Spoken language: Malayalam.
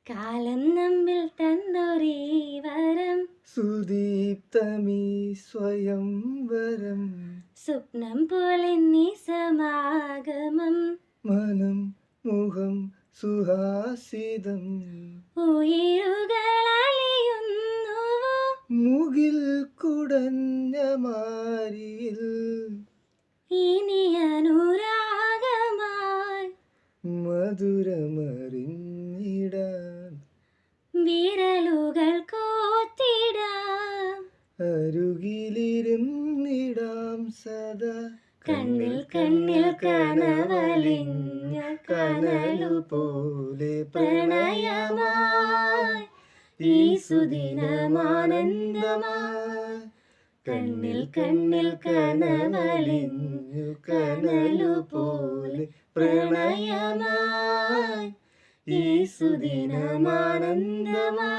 കാലം നമ്മിൽ തന്നൊരീ വരം, സുദീപ്തമീ സ്വയംവരം, സ്വപ്നം പോലെ നീ സമാഗമം, മനം മുഖം സുഹാസിതം, ഉயிருകളലിയുന്നുവോ മുകിൽ കുടഞ്ഞ മാരിയിൽ ഇനി അനുരാഗമായി മധുരമറിഞ്ഞിടാൻ വിരലുകൾ കോത്തിടാം. അരുകിലിരുന്നിടാം സദാ, കണ്ണിൽ കണ്ണിൽ കനവലിഞ്ഞ കനലുപോലെ പ്രണയമായി ഈ സുദിനമാനന്ദമായി. കണ്ണിൽ കണ്ണിൽ കനവലിഞ്ഞു കനലുപോലെ പ്രണയമായി ഈ സുദിനമാനന്ദമായി.